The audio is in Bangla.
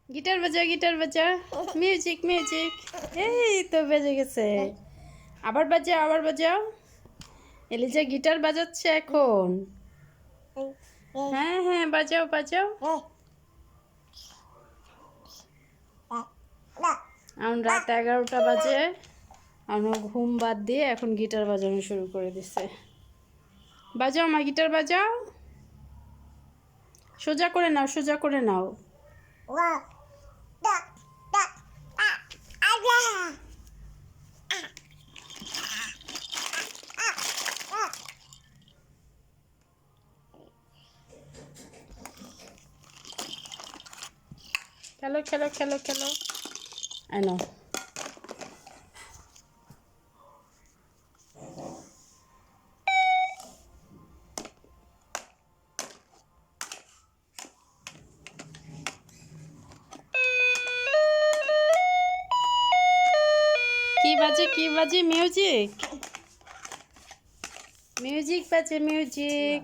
গিটার বাজা। Music music. এই তো বেজে গেছে। আবার বাজাও আবার বাজাও। এলিজা গিটার বাজাচ্ছে এখন। হ্যাঁ হ্যাঁ বাজাও বাজাও। এখন রাত 11টা বাজে। আমার ঘুম বাদ দিয়ে এখন গিটার বাজানো শুরু করে দিছে। বাজাও মা গিটার বাজাও। সোজা করে নাও সোজা করে নাও। খেলো খেলো খেলো খেলো। আনো। কি বাজে মিউজিক। মিউজিক বাজে মিউজিক।